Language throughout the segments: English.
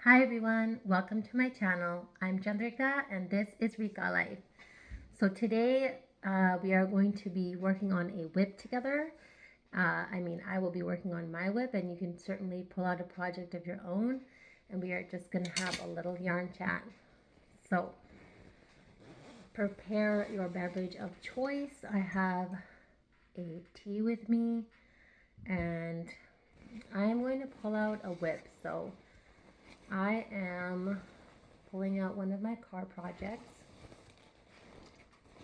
Hi everyone, welcome to my channel. I'm Chandrika and this is Rika Life. So today we are going to be working on a WIP together. I will be working on my WIP and you can certainly pull out a project of your own and we are just going to have a little yarn chat. So prepare your beverage of choice. I have a tea with me and I'm going to pull out a WIP. So I am pulling out one of my car projects.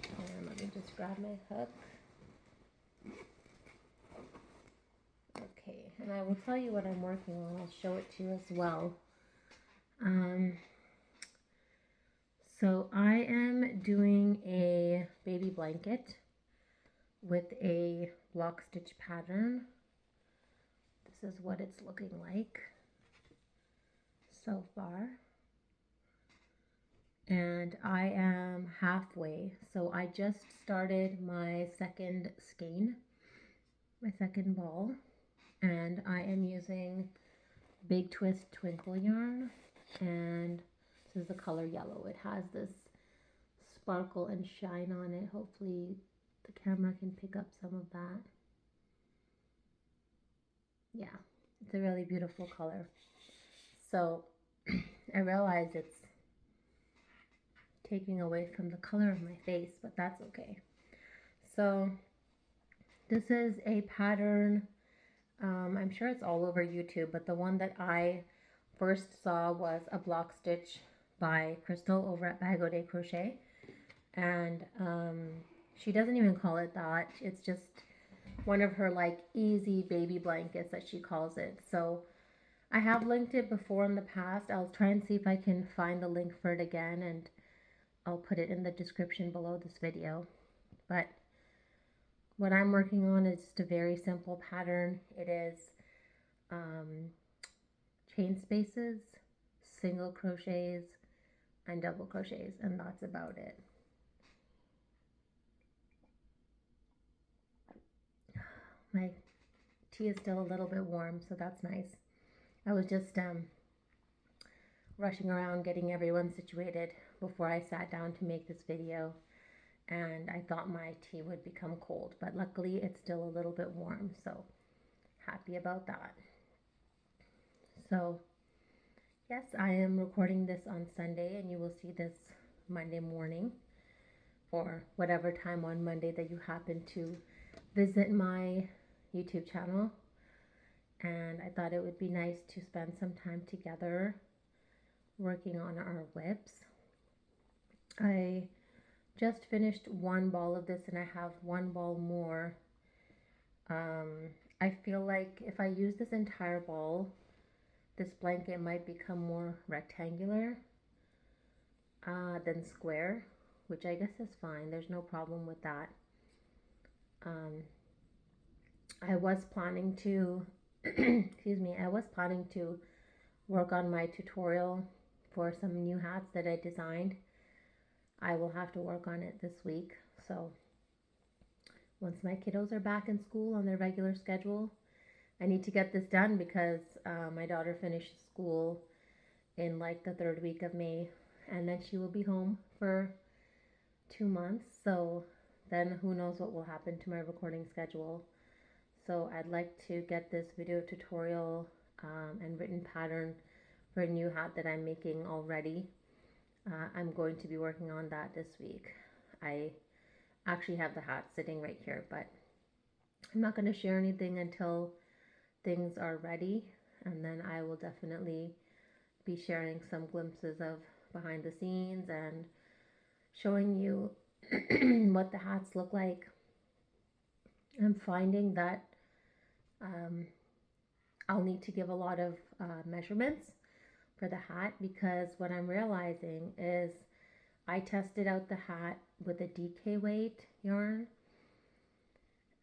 And let me just grab my hook. Okay, and I will tell you what I'm working on. I'll show it to you as well. So I am doing a baby blanket with a block stitch pattern. This is what it's looking like so far. And I am halfway. So I just started my second skein, my second ball. And I am using Big Twist Twinkle yarn, and this is the color yellow. It has this sparkle and shine on it. Hopefully the camera can pick up some of that. Yeah, it's a really beautiful color. So I realize it's taking away from the color of my face, but that's okay. So this is a pattern. I'm sure it's all over YouTube, but the one that I first saw was a block stitch by Crystal over at Bag O' Day Crochet. And she doesn't even call it that. It's just one of her like easy baby blankets that she calls it. So I have linked it before in the past. I'll try and see if I can find the link for it again, and I'll put it in the description below this video. But what I'm working on is just a very simple pattern. It is chain spaces, single crochets, and double crochets, and that's about it. My tea is still a little bit warm, so that's nice. I was just rushing around getting everyone situated before I sat down to make this video, and I thought my tea would become cold, but luckily it's still a little bit warm, so happy about that. So yes, I am recording this on Sunday, and you will see this Monday morning or whatever time on Monday that you happen to visit my YouTube channel. And I thought it would be nice to spend some time together working on our WIPs. I just finished one ball of this and I have one ball more. I feel like if I use this entire ball, this blanket might become more rectangular than square, which I guess is fine. There's no problem with that. I was planning to, excuse me, I was planning to work on my tutorial for some new hats that I designed. I will have to work on it this week. So once my kiddos are back in school on their regular schedule, I need to get this done because my daughter finishes school in like the third week of May, and then she will be home for 2 months. So then who knows what will happen to my recording schedule. So I'd like to get this video tutorial and written pattern for a new hat that I'm making already. I'm going to be working on that this week. I actually have the hat sitting right here, but I'm not going to share anything until things are ready, and then I will definitely be sharing some glimpses of behind the scenes and showing you what the hats look like. I'm finding that I'll need to give a lot of measurements for the hat, because what I'm realizing is I tested out the hat with a DK weight yarn,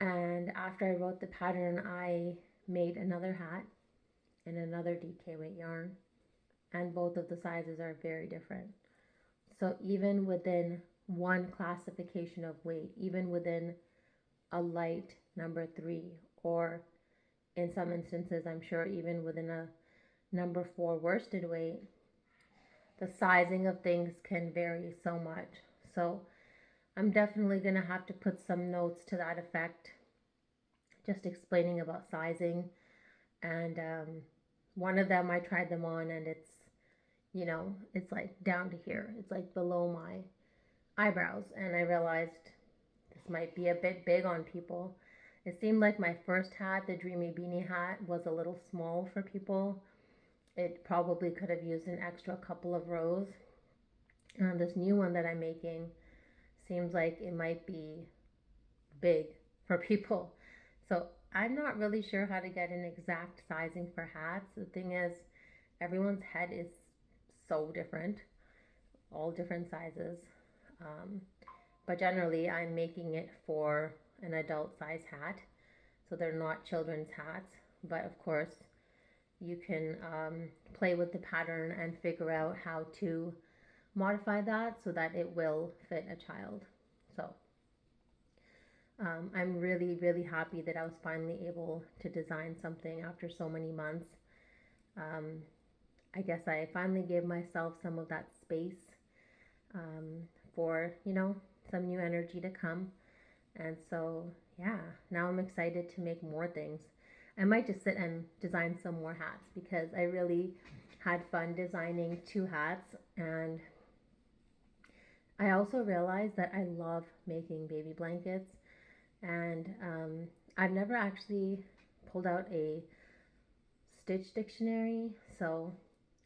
and after I wrote the pattern I made another hat in another DK weight yarn, and both of the sizes are very different. So even within one classification of weight, even within a light number 3, or in some instances I'm sure even within a number 4 worsted weight, the sizing of things can vary so much. So I'm definitely going to have to put some notes to that effect, just explaining about sizing. And one of them, I tried them on, and it's like down to here. It's like below my eyebrows. And I realized this might be a bit big on people. It seemed like my first hat, the Dreamy Beanie hat, was a little small for people. It probably could have used an extra couple of rows. And this new one that I'm making seems like it might be big for people. So I'm not really sure how to get an exact sizing for hats. The thing is, everyone's head is so different, all different sizes. Um, but generally, I'm making it for an adult size hat. So they're not children's hats. But of course, you can play with the pattern and figure out how to modify that so that it will fit a child. So I'm really, really happy that I was finally able to design something after so many months. Um, I guess I finally gave myself some of that space for, some new energy to come. And so, yeah, now I'm excited to make more things. I might just sit and design some more hats because I really had fun designing 2 hats. And I also realized that I love making baby blankets. And I've never actually pulled out a stitch dictionary. So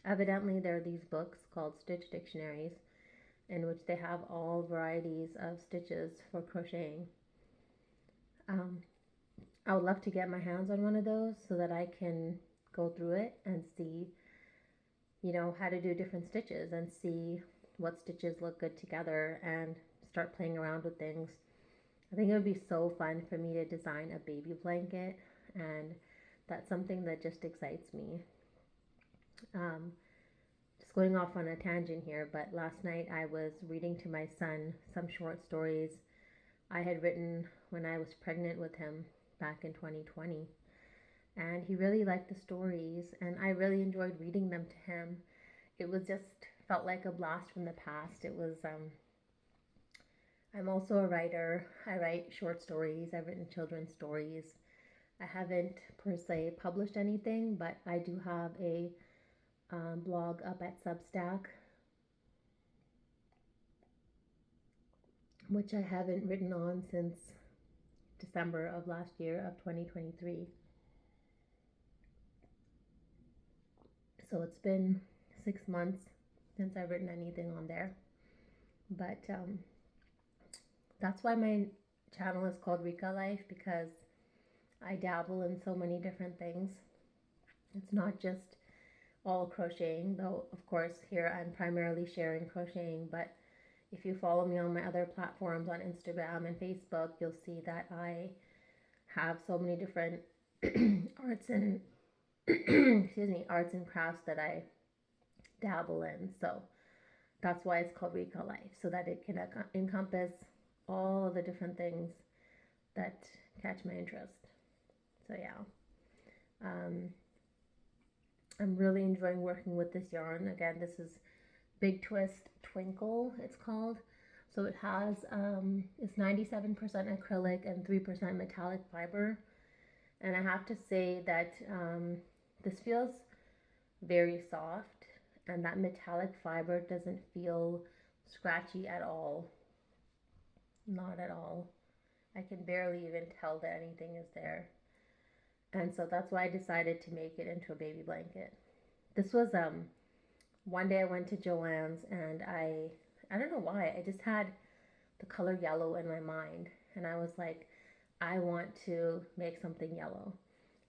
evidently there are these books called stitch dictionaries in which they have all varieties of stitches for crocheting. I would love to get my hands on one of those so that I can go through it and see, how to do different stitches and see what stitches look good together and start playing around with things. I think it would be so fun for me to design a baby blanket, and that's something that just excites me. Just going off on a tangent here, but last night I was reading to my son some short stories I had written when I was pregnant with him back in 2020. And he really liked the stories, and I really enjoyed reading them to him. It was just felt like a blast from the past. It was, I'm also a writer. I write short stories, I've written children's stories. I haven't per se published anything, but I do have a blog up at Substack, which I haven't written on since December of last year of 2023. So it's been 6 months since I've written anything on there. But that's why my channel is called Rika Life, because I dabble in so many different things. It's not just all crocheting, though of course here I'm primarily sharing crocheting, but if you follow me on my other platforms on Instagram and Facebook, you'll see that I have so many different arts and arts and crafts that I dabble in. So that's why it's called Rika Life, so that it can encompass all of the different things that catch my interest. So yeah, I'm really enjoying working with this yarn. Again, this is Big Twist Twinkle, it's called. So it has, it's 97% acrylic and 3% metallic fiber. And I have to say that this feels very soft, and that metallic fiber doesn't feel scratchy at all. Not at all. I can barely even tell that anything is there. And so that's why I decided to make it into a baby blanket. This was one day I went to Joann's, and I don't know why, I just had the color yellow in my mind, and I was like, I want to make something yellow.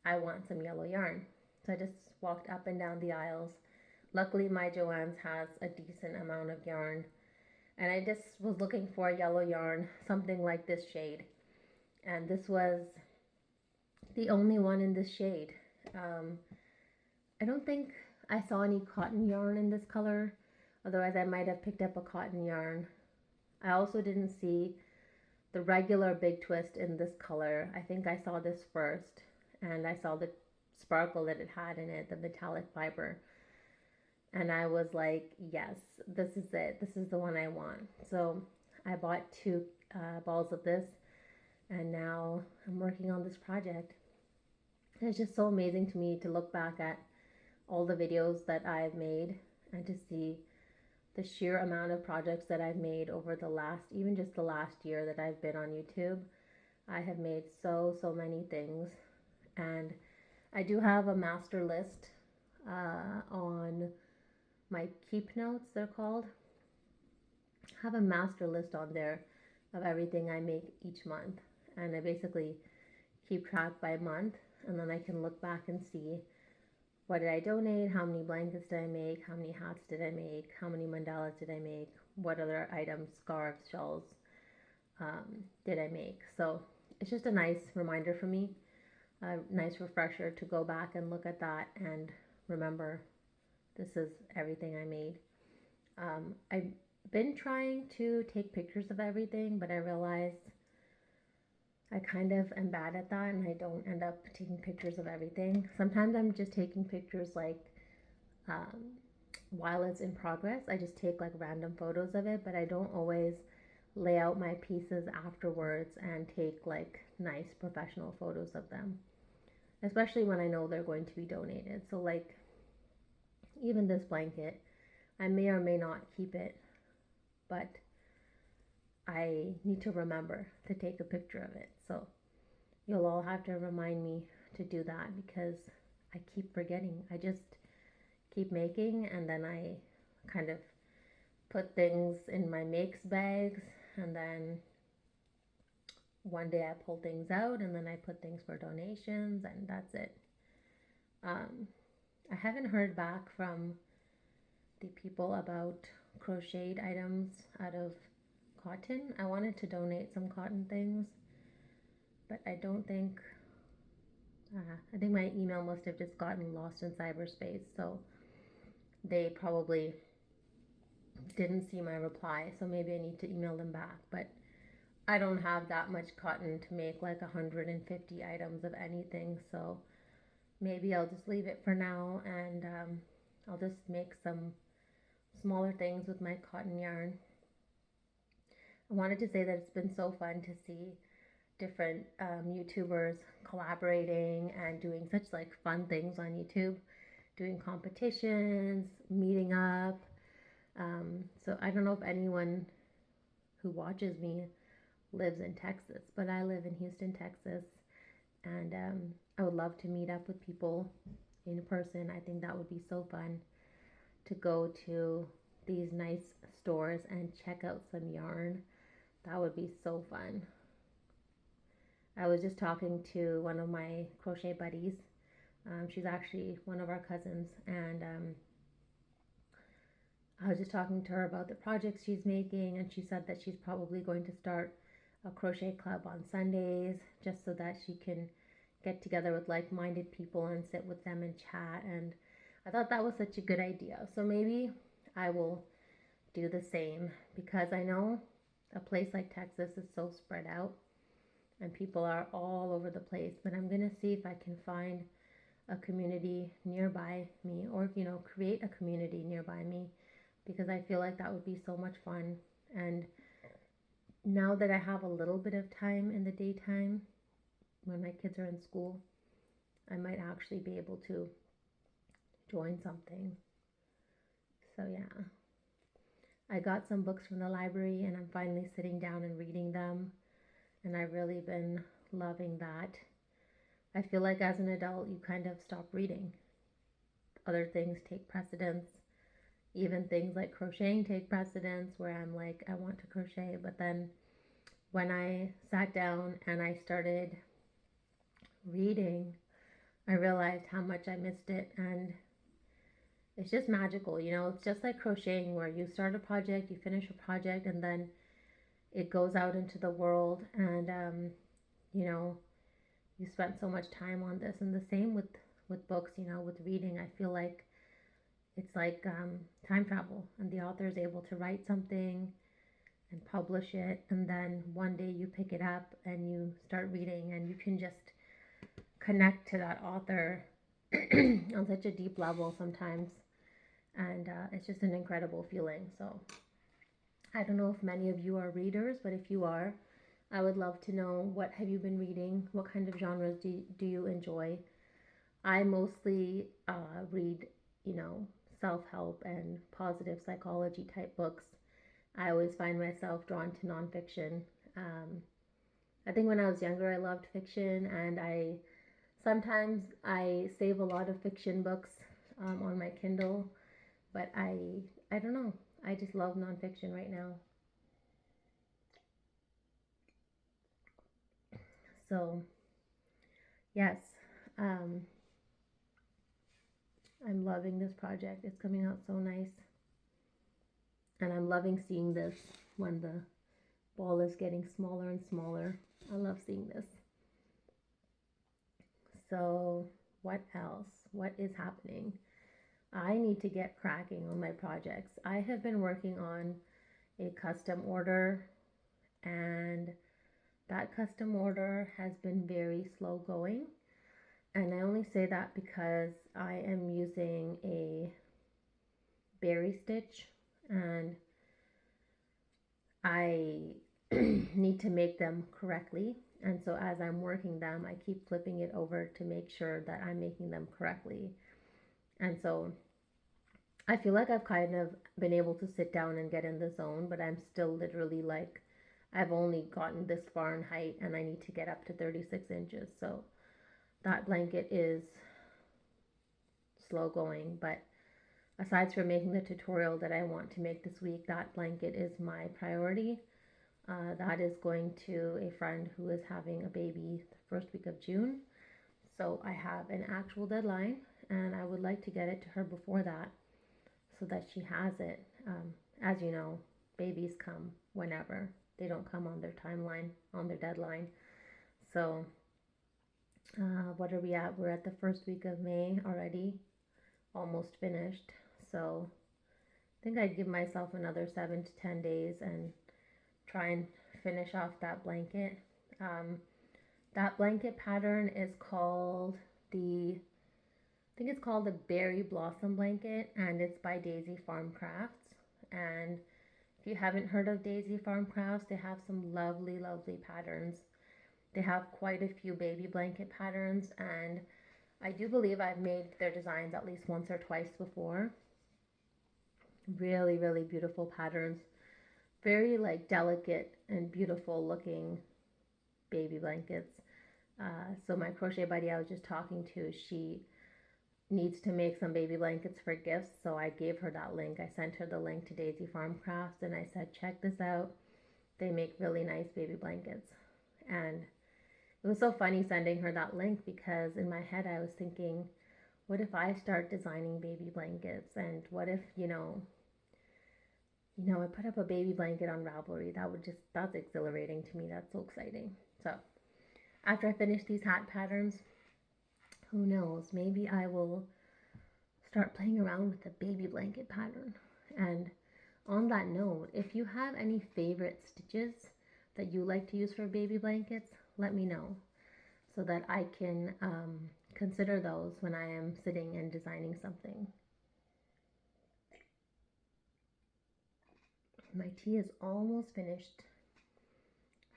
I want some yellow yarn. So I just walked up and down the aisles. Luckily my Joann's has a decent amount of yarn, and I just was looking for a yellow yarn, something like this shade, and this was the only one in this shade. I don't think I saw any cotton yarn in this color, otherwise I might have picked up a cotton yarn. I also didn't see the regular Big Twist in this color. I think I saw this first, and I saw the sparkle that it had in it, the metallic fiber. And I was like, yes, this is it. This is the one I want. So I bought two balls of this, and now I'm working on this project. And it's just so amazing to me to look back at all the videos that I've made and to see the sheer amount of projects that I've made over the last, even just the last year that I've been on YouTube. I have made so many things, and I do have a master list on my keep notes, they're called. I have a master list on there of everything I make each month, and I basically keep track by month, and then I can look back and see what did I donate, how many blankets did I make, how many hats did I make, how many mandalas did I make, what other items, scarves, shawls did I make. So it's just a nice reminder for me, a nice refresher to go back and look at that and remember this is everything I made. I've been trying to take pictures of everything, but I realized I kind of am bad at that and I don't end up taking pictures of everything. Sometimes I'm just taking pictures like um, while it's in progress. I just take like random photos of it, but I don't always lay out my pieces afterwards and take like nice professional photos of them, especially when I know they're going to be donated. So like even this blanket, I may or may not keep it, but I need to remember to take a picture of it. So you'll all have to remind me to do that because I keep forgetting. I just keep making, and then I kind of put things in my makes bags, and then one day I pull things out, and then I put things for donations, and that's it. I haven't heard back from the people about crocheted items out of cotton. I wanted to donate some cotton things, but I don't think, I think my email must have just gotten lost in cyberspace. So they probably didn't see my reply. So maybe I need to email them back. But I don't have that much cotton to make like 150 items of anything. So maybe I'll just leave it for now, and I'll just make some smaller things with my cotton yarn. I wanted to say that it's been so fun to see different YouTubers collaborating and doing such like fun things on YouTube, doing competitions, meeting up. So I don't know if anyone who watches me lives in Texas, but I live in Houston, Texas, and I would love to meet up with people in person. I think that would be so fun to go to these nice stores and check out some yarn. That would be so fun. I was just talking to one of my crochet buddies. She's actually one of our cousins, and I was just talking to her about the projects she's making, and she said that she's probably going to start a crochet club on Sundays just so that she can get together with like-minded people and sit with them and chat. And I thought that was such a good idea. So maybe I will do the same, because I know a place like Texas is so spread out and people are all over the place, but I'm going to see if I can find a community nearby me, or create a community nearby me, because I feel like that would be so much fun. And now that I have a little bit of time in the daytime when my kids are in school, I might actually be able to join something. So yeah, I got some books from the library and I'm finally sitting down and reading them, and I've really been loving that. I feel like as an adult you kind of stop reading. Other things take precedence. Even things like crocheting take precedence, where I'm like, I want to crochet, but then when I sat down and I started reading, I realized how much I missed it. And it's just magical, it's just like crocheting, where you start a project, you finish a project, and then it goes out into the world, and you spent so much time on this. And the same with books, with reading. I feel like it's like time travel, and the author is able to write something and publish it, and then one day you pick it up and you start reading, and you can just connect to that author on such a deep level sometimes. And it's just an incredible feeling. So I don't know if many of you are readers, but if you are, I would love to know, what have you been reading? What kind of genres do you enjoy? I mostly read, you know, self help and positive psychology type books. I always find myself drawn to nonfiction. Um, I think when I was younger, I loved fiction, and I save a lot of fiction books on my Kindle, but I don't know. I just love nonfiction right now. So yes, um, I'm loving this project. It's coming out so nice, and I'm loving seeing this when the ball is getting smaller and smaller. I love seeing this. So what else? What is happening? I need to get cracking on my projects. I have been working on a custom order, and that custom order has been very slow going. And I only say that because I am using a berry stitch, and I need to make them correctly. And so as I'm working them, I keep flipping it over to make sure that I'm making them correctly. And so I feel like I've kind of been able to sit down and get in the zone, but I'm still literally like, I've only gotten this far in height and I need to get up to 36 inches. So that blanket is slow going, but aside from making the tutorial that I want to make this week, that blanket is my priority. That is going to a friend who is having a baby the first week of June. So I have an actual deadline, and I would like to get it to her before that so that she has it. As you know, babies come whenever, they don't come on their timeline, on their deadline. So, what are we at? We're at the first week of May already, almost finished. So, I think I'd give myself another 7 to 10 days and try and finish off that blanket. Um, that blanket pattern is called I think it's called the Berry Blossom Blanket, and it's by Daisy Farm Crafts. And if you haven't heard of Daisy Farm Crafts, they have some lovely, lovely patterns. They have quite a few baby blanket patterns, and I do believe I've made their designs at least once or twice before. Really, really beautiful patterns. Very like delicate and beautiful looking baby blankets. So my crochet buddy I was just talking to, she needs to make some baby blankets for gifts. So I gave her that link. I sent her the link to Daisy Farm Crafts, and I said, check this out. They make really nice baby blankets. And it was so funny sending her that link, because in my head I was thinking, what if I start designing baby blankets? And what if, I put up a baby blanket on Ravelry? That's exhilarating to me. That's so exciting. So after I finish these hat patterns, who knows, maybe I will start playing around with the baby blanket pattern. And on that note, if you have any favorite stitches that you like to use for baby blankets, let me know so that I can consider those when I am sitting and designing something. My tea is almost finished.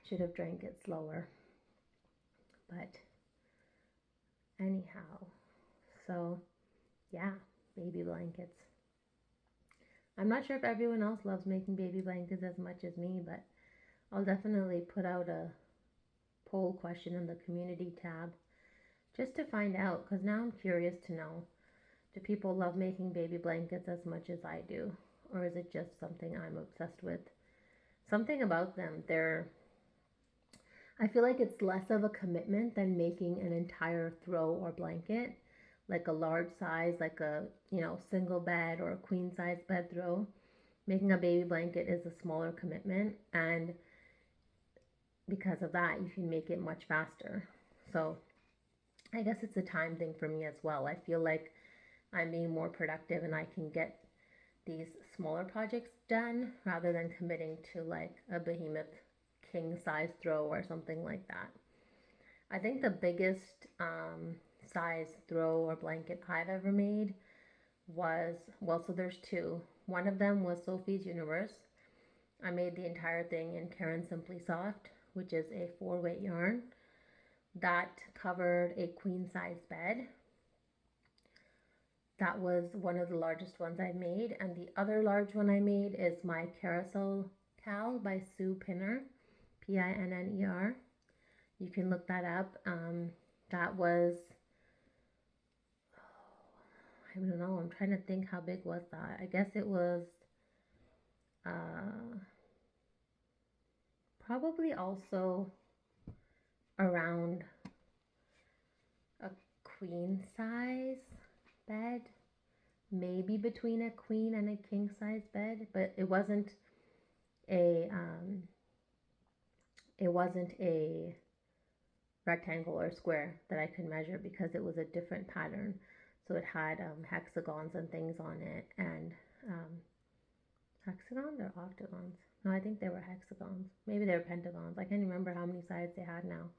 Should have drank it slower. But anyhow, so yeah, baby blankets. I'm not sure if everyone else loves making baby blankets as much as me, but I'll definitely put out a poll question in the community tab just to find out, because now I'm curious to know, do people love making baby blankets as much as I do? Or is it just something I'm obsessed with? Something about them, I feel like it's less of a commitment than making an entire throw or blanket, like a large size, like a, single bed or a queen size bed throw. Making a baby blanket is a smaller commitment, and because of that, you can make it much faster. So I guess it's a time thing for me as well. I feel like I'm being more productive and I can get these smaller projects done rather than committing to like a behemoth king size throw or something like that. I think the biggest size throw or blanket I've ever made was, well, so there's two. One of them was Sophie's Universe. I made the entire thing in Karen Simply Soft, which is a 4-weight yarn that covered a queen size bed. That was one of the largest ones I made. And the other large one I made is my Carousel Cal by Sue Pinner, Pinner. You can look that up. That was, I don't know, I'm trying to think how big was that. I guess it was probably also around a queen size bed, maybe between a queen and a king size bed, but it wasn't a rectangle or square that I could measure because it was a different pattern. So it had hexagons and things on it, and hexagons or octagons? No, I think they were hexagons. Maybe they were pentagons. I can't remember how many sides they had now.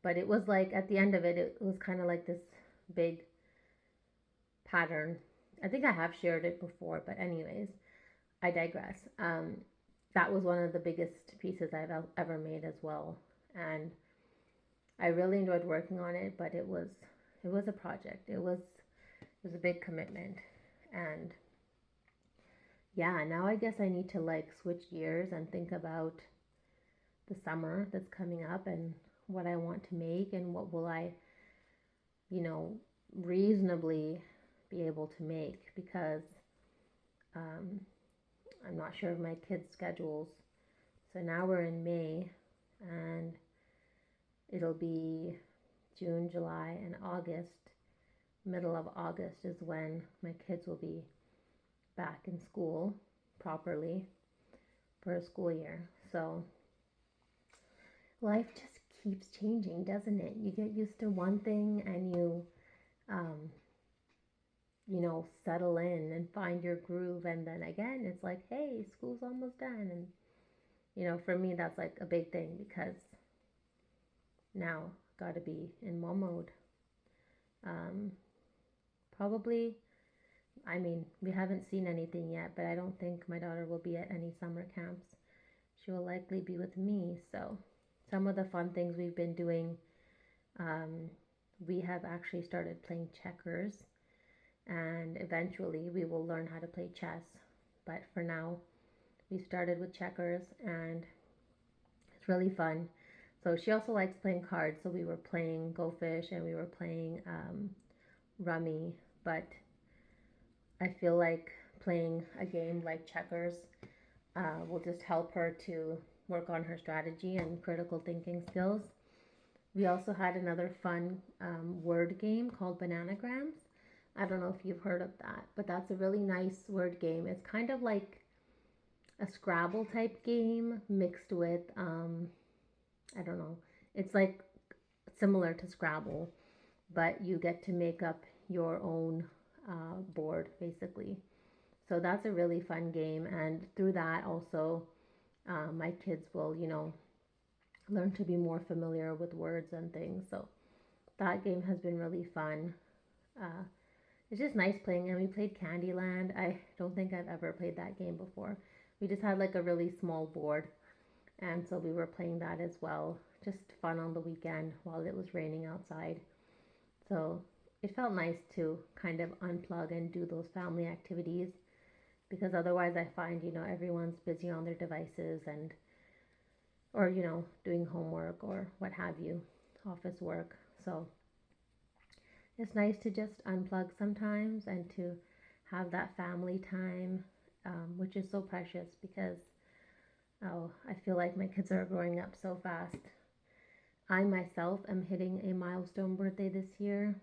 But it was like at the end of it, it was kind of like this big pattern. I think I have shared it before, but anyways, I digress. That was one of the biggest pieces I've ever made as well, and I really enjoyed working on it. But it was a project. It was a big commitment, and yeah, now I guess I need to like switch gears and think about the summer that's coming up and what I want to make and what will I, reasonably be able to make, because I'm not sure of my kids' schedules. So now we're in May, and it'll be June, July, and August. Middle of August is when my kids will be back in school properly for a school year. So life just keeps changing, doesn't it? You get used to one thing and you settle in and find your groove, and then again it's like, hey, school's almost done. And for me that's like a big thing, because now gotta be in mom mode. Probably, I mean, we haven't seen anything yet, but I don't think my daughter will be at any summer camps. She will likely be with me. So some of the fun things we've been doing, we have actually started playing checkers, and eventually we will learn how to play chess. But for now, we started with checkers, and it's really fun. So she also likes playing cards, so we were playing Go Fish and we were playing Rummy, but I feel like playing a game like checkers will just help her to work on her strategy and critical thinking skills. We also had another fun word game called Bananagrams. I don't know if you've heard of that, but that's a really nice word game. It's kind of like a Scrabble type game mixed with, I don't know, it's like similar to Scrabble, but you get to make up your own board basically. So that's a really fun game, and through that also my kids will, learn to be more familiar with words and things. So that game has been really fun. It's just nice playing, and we played Candyland. I don't think I've ever played that game before. We just had like a really small board, and so we were playing that as well. Just fun on the weekend while it was raining outside. So it felt nice to kind of unplug and do those family activities, because otherwise I find, everyone's busy on their devices or doing homework or what have you, office work. So it's nice to just unplug sometimes and to have that family time, which is so precious, because I feel like my kids are growing up so fast. I myself am hitting a milestone birthday this year.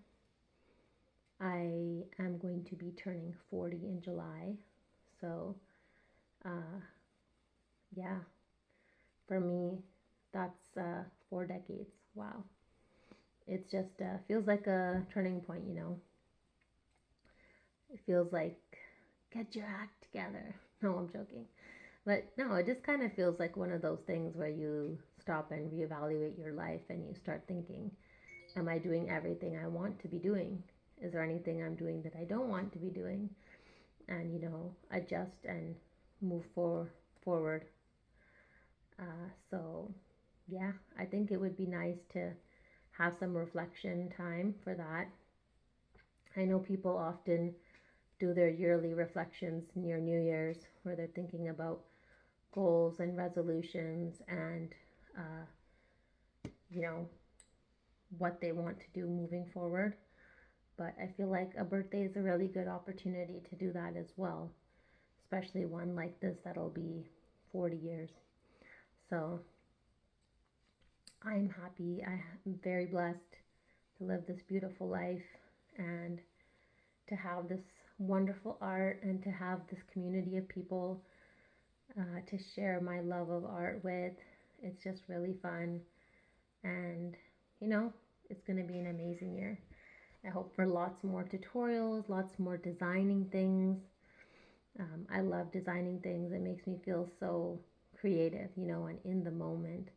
I am going to be turning 40 in July. So, yeah, for me, that's 4 decades. Wow. It's just feels like a turning point, It feels like, get your act together. No, I'm joking. But no, it just kind of feels like one of those things where you stop and reevaluate your life and you start thinking, Am I doing everything I want to be doing? Is there anything I'm doing that I don't want to be doing? And, adjust and move forward. So, yeah, I think it would be nice to have some reflection time for that. I know people often do their yearly reflections near New Year's where they're thinking about goals and resolutions and, uh, you know, what they want to do moving forward. But I feel like a birthday is a really good opportunity to do that as well, especially one like this that'll be 40 years. So I'm happy. I'm very blessed to live this beautiful life and to have this wonderful art and to have this community of people to share my love of art with. It's just really fun. And, it's going to be an amazing year. I hope for lots more tutorials, lots more designing things. I love designing things. It makes me feel so creative, and in the moment.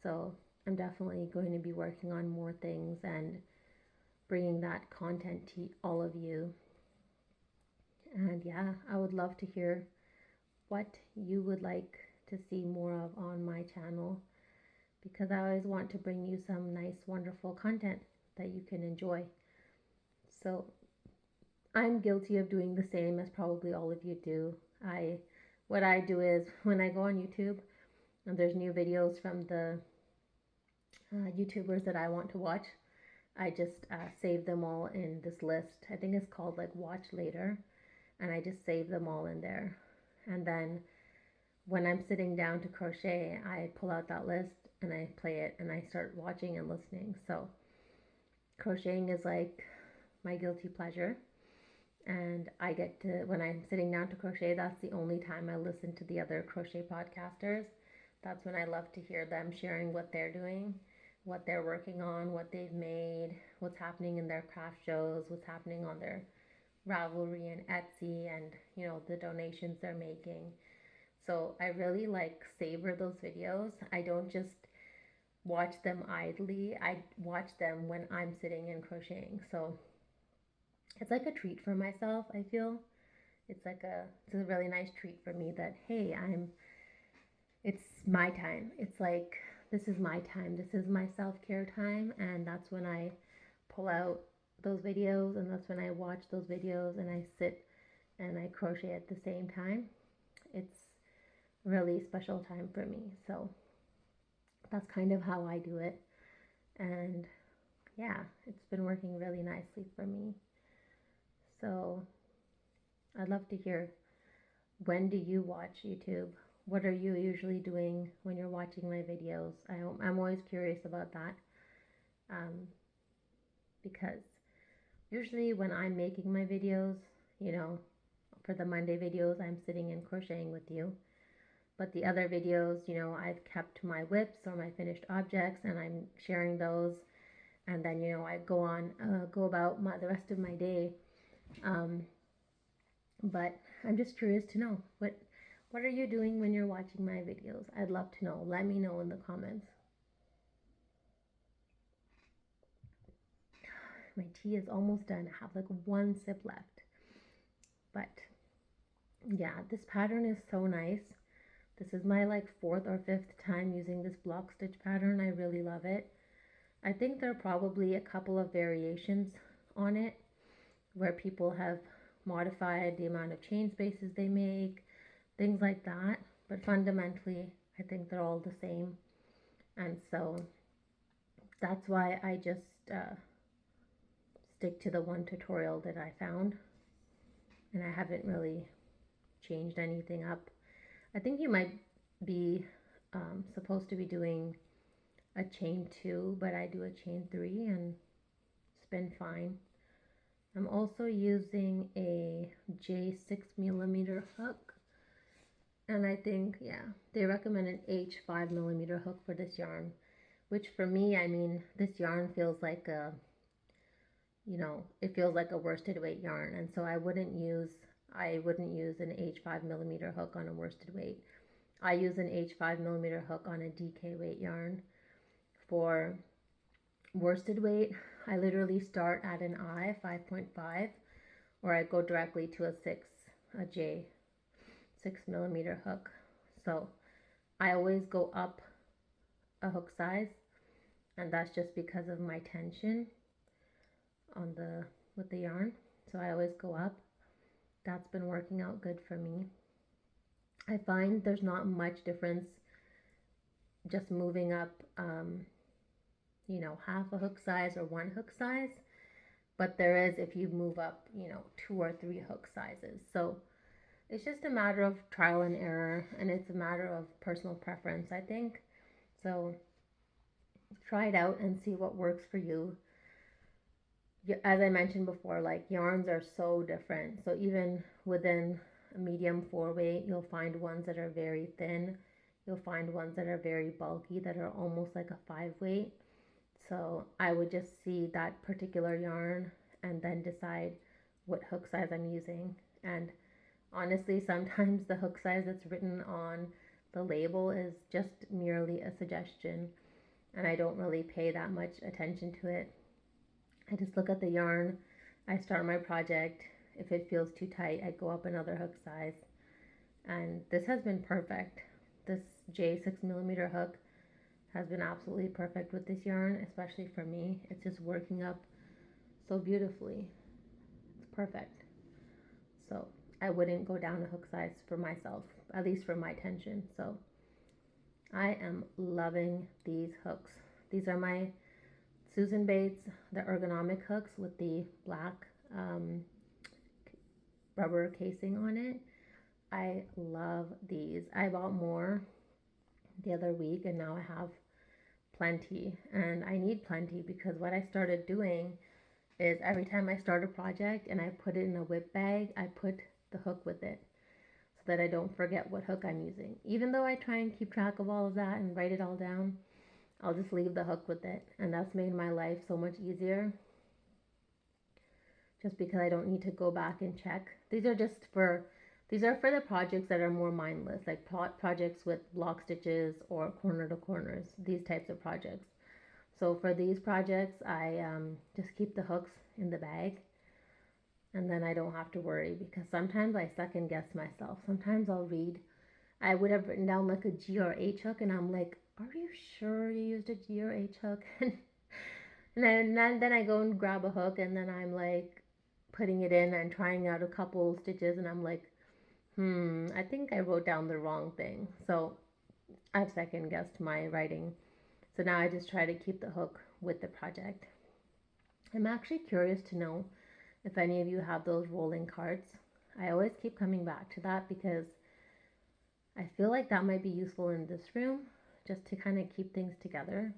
So I'm definitely going to be working on more things and bringing that content to all of you. And yeah, I would love to hear what you would like to see more of on my channel, because I always want to bring you some nice, wonderful content that you can enjoy. So I'm guilty of doing the same as probably all of you do. What I do is when I go on YouTube and there's new videos from the YouTubers that I want to watch, I just save them all in this list. I think it's called like Watch Later, and I just save them all in there. And then when I'm sitting down to crochet, I pull out that list and I play it and I start watching and listening. So crocheting is like my guilty pleasure. And I get to, when I'm sitting down to crochet, that's the only time I listen to the other crochet podcasters. That's when I love to hear them sharing what they're doing, what they're working on, what they've made, what's happening in their craft shows, what's happening on their Ravelry and Etsy, and the donations they're making. So I really like savor those videos. I don't just watch them idly. I watch them when I'm sitting and crocheting. So it's like a treat for myself, I feel. It's a really nice treat for me that, hey, it's my time. It's like, this is my time. This is my self-care time. And that's when I pull out those videos, and that's when I watch those videos and I sit and I crochet at the same time. It's a really special time for me. So that's kind of how I do it. And yeah, it's been working really nicely for me. So I'd love to hear, when do you watch YouTube? What are you usually doing when you're watching my videos? I'm always curious about that, because usually when I'm making my videos, for the Monday videos, I'm sitting and crocheting with you. But the other videos, I've kept my WIPs or my finished objects and I'm sharing those. And then, I go about the rest of my day. But I'm just curious to know, what are you doing when you're watching my videos? I'd love to know. Let me know in the comments. My tea is almost done. I have like one sip left. But yeah, this pattern is so nice. This is my like 4th or 5th time using this block stitch pattern. I really love it. I think there are probably a couple of variations on it where people have modified the amount of chain spaces they make, things like that. But fundamentally, I think they're all the same. And so that's why I just stick to the one tutorial that I found. And I haven't really changed anything up. I think you might be supposed to be doing a chain 2, but I do a chain 3 and it's been fine. I'm also using a J6mm hook, and I think, yeah, they recommend an H5mm hook for this yarn, which for me, I mean, this yarn feels like it feels like a worsted weight yarn, and so I wouldn't use an H5mm hook on a worsted weight. I use an H5mm hook on a DK weight yarn for worsted weight, I literally start at an I 5.5, or I go directly to a J 6 millimeter hook. So I always go up a hook size, and that's just because of my tension on the with the yarn. So I always go up. That's been working out good for me. I find there's not much difference just moving up, half a hook size or one hook size, but there is if you move up, 2 or 3 hook sizes. So it's just a matter of trial and error, and it's a matter of personal preference, I think. So try it out and see what works for you. As I mentioned before, like yarns are so different. So even within a medium 4 weight, you'll find ones that are very thin. You'll find ones that are very bulky that are almost like a 5 weight. So I would just see that particular yarn and then decide what hook size I'm using. And honestly, sometimes the hook size that's written on the label is just merely a suggestion, and I don't really pay that much attention to it. I just look at the yarn, I start my project. If it feels too tight, I go up another hook size. And this has been perfect. This J 6 millimeter hook has been absolutely perfect with this yarn, especially for me. It's just working up so beautifully. It's perfect. So I wouldn't go down a hook size for myself, at least for my tension. So I am loving these hooks. These are my Susan Bates, the ergonomic hooks with the black rubber casing on it. I love these. I bought more the other week, and now I have plenty, and I need plenty because what I started doing is every time I start a project and I put it in a WIP bag, I put the hook with it so that I don't forget what hook I'm using. Even though I try and keep track of all of that and write it all down, I'll just leave the hook with it, and that's made my life so much easier just because I don't need to go back and check. These are for the projects that are more mindless, like projects with block stitches or corner to corners, these types of projects. So for these projects, I just keep the hooks in the bag, and then I don't have to worry, because sometimes I second guess myself. Sometimes I would have written down like a G or H hook, and I'm like, are you sure you used a G or H hook? and then I go and grab a hook, and then I'm like putting it in and trying out a couple stitches, and I'm like, I think I wrote down the wrong thing. So I've second guessed my writing. So now I just try to keep the hook with the project. I'm actually curious to know if any of you have those rolling carts. I always keep coming back to that because I feel like that might be useful in this room, just to kind of keep things together.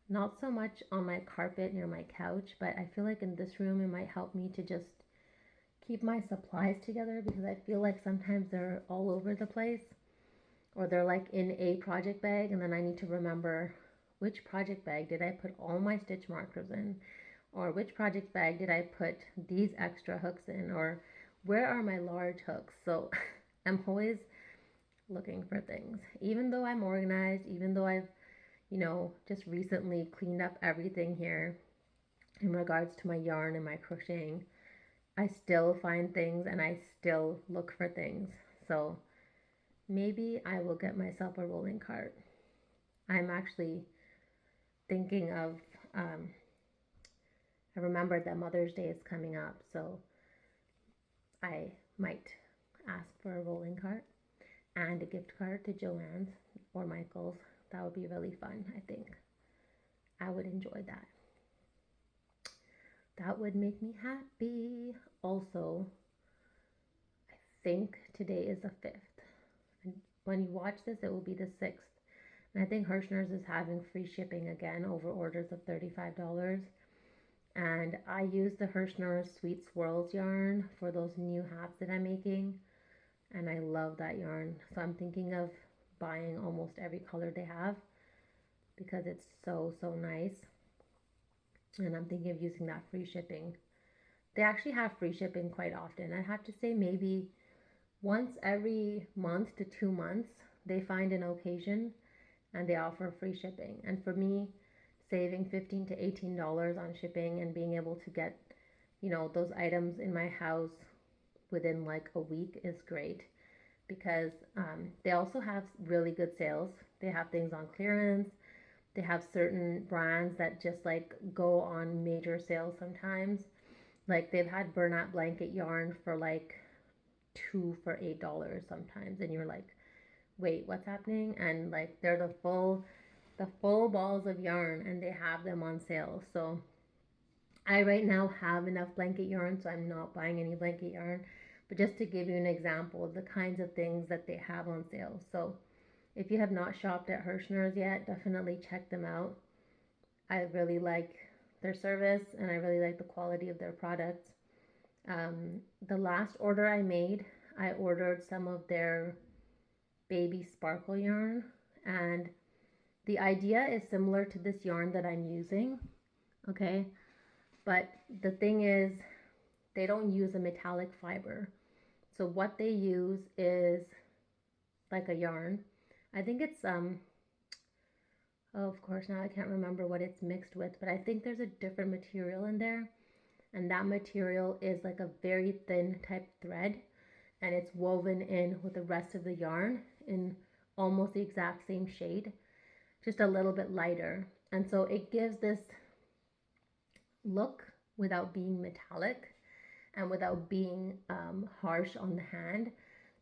Not so much on my carpet near my couch, but I feel like in this room it might help me to just keep my supplies together, because I feel like sometimes they're all over the place, or they're like in a project bag, and then I need to remember which project bag did I put all my stitch markers in, or which project bag did I put these extra hooks in, or where are my large hooks. So I'm always looking for things, even though I'm organized, even though I've just recently cleaned up everything here in regards to my yarn and my crocheting. I still find things, and I still look for things. So maybe I will get myself a rolling cart. I'm actually thinking of, I remembered that Mother's Day is coming up, so I might ask for a rolling cart and a gift card to Joann's or Michael's. That would be really fun, I think. I would enjoy that. That would make me happy. Also, I think today is the 5th. And when you watch this, it will be the 6th. And I think Hirschner's is having free shipping again over orders of $35. And I use the Hirschner's Sweet Swirls yarn for those new hats that I'm making. And I love that yarn. So I'm thinking of buying almost every color they have because it's so nice. And I'm thinking of using that free shipping. They actually have free shipping quite often. I have to say maybe once every month to 2 months they find an occasion and they offer free shipping. And for me, saving $15 to $18 on shipping and being able to get, those items in my house within like a week is great because they also have really good sales. They have things on clearance. They have certain brands that just like go on major sales sometimes. Like they've had burnout blanket yarn for like 2 for $8 sometimes, and you're like, wait, what's happening? And like they're the full balls of yarn, and they have them on sale. So I right now have enough blanket yarn, so I'm not buying any blanket yarn. But just to give you an example of the kinds of things that they have on sale. So if you have not shopped at Hirschner's yet, definitely check them out. I really like their service and I really like the quality of their products. The last order I made, I ordered some of their baby sparkle yarn, and the idea is similar to this yarn that I'm using, okay? But the thing is, they don't use a metallic fiber. So what they use is like a yarn. I think it's oh, of course now I can't remember what it's mixed with, but I think there's a different material in there, and that material is like a very thin type thread, and it's woven in with the rest of the yarn in almost the exact same shade, just a little bit lighter. And so it gives this look without being metallic and without being harsh on the hand.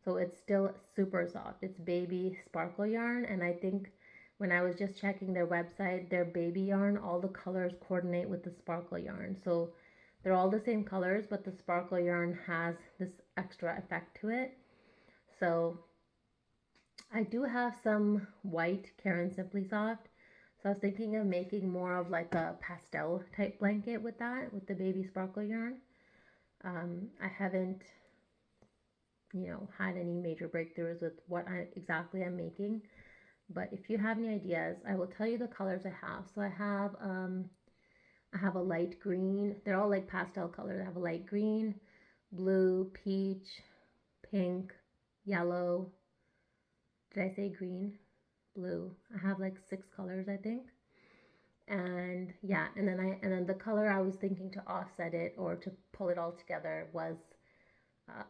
So it's still super soft. It's baby sparkle yarn, and I think when I was just checking their website, their baby yarn, all the colors coordinate with the sparkle yarn. So they're all the same colors, but the sparkle yarn has this extra effect to it. So I do have some white Karen Simply Soft. So I was thinking of making more of like a pastel type blanket with that, with the baby sparkle yarn. I haven't, had any major breakthroughs with what exactly I'm making. But if you have any ideas, I will tell you the colors I have. So I have a light green. They're all like pastel colors. I have a light green, blue, peach, pink, yellow. Did I say green? Blue. I have like 6 colors, I think. And yeah, and then the color I was thinking to offset it or to pull it all together was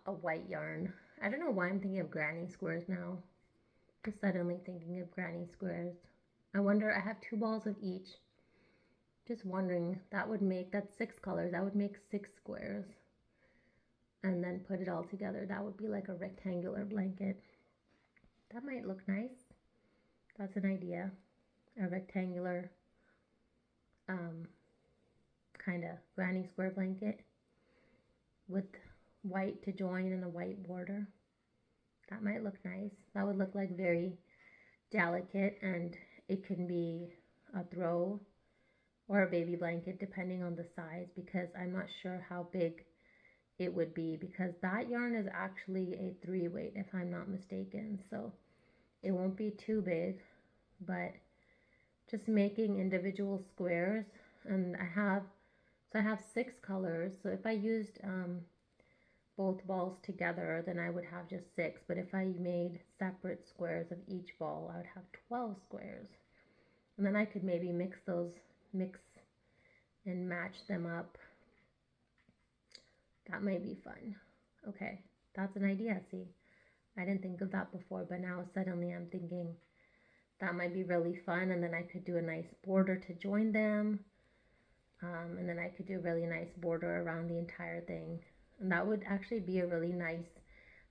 a white yarn. I don't know why I'm thinking of granny squares now. Just suddenly thinking of granny squares. I wonder, I have 2 balls of each. Just wondering, that's 6 colors. That would make 6 squares. And then put it all together. That would be like a rectangular blanket. That might look nice. That's an idea. A rectangular kind of granny square blanket with white to join and a white border. That might look nice. That would look like very delicate, and it can be a throw or a baby blanket depending on the size, because I'm not sure how big it would be, because that yarn is actually a 3 weight if I'm not mistaken. So it won't be too big, but just making individual squares. And I have 6 colors. So if I used both balls together, then I would have just 6. But if I made separate squares of each ball, I would have 12 squares. And then I could maybe mix and match them up. That might be fun. Okay, that's an idea. See, I didn't think of that before, but now suddenly I'm thinking that might be really fun. And then I could do a nice border to join them. And then I could do a really nice border around the entire thing. And that would actually be a really nice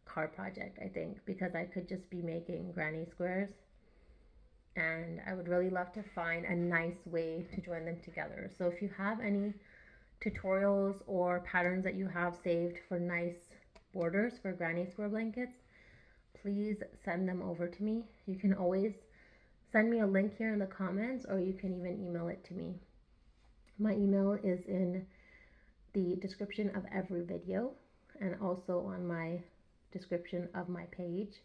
card project, I think, because I could just be making granny squares. And I would really love to find a nice way to join them together. So if you have any tutorials or patterns that you have saved for nice borders for granny square blankets, please send them over to me. You can always send me a link here in the comments, or you can even email it to me. My email is in the description of every video and also on my description of my page.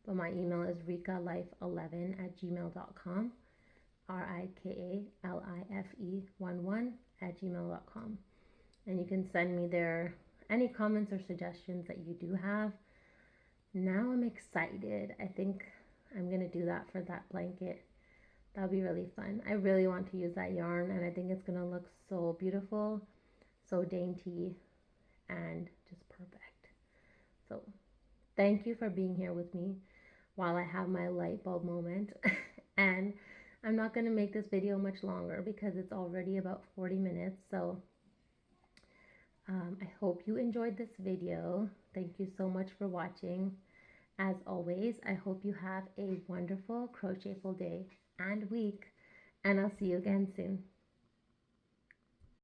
But my email is rikalife11@gmail.com, RIKALIFE11@gmail.com. And you can send me there any comments or suggestions that you do have. Now I'm excited. I think I'm going to do that for that blanket. That'll be really fun. I really want to use that yarn, and I think it's gonna look so beautiful, so dainty, and just perfect. So thank you for being here with me while I have my light bulb moment. And I'm not going to make this video much longer because it's already about 40 minutes. So I hope you enjoyed this video. Thank you so much for watching. As always, I hope you have a wonderful crochetful day and week, and I'll see you again soon.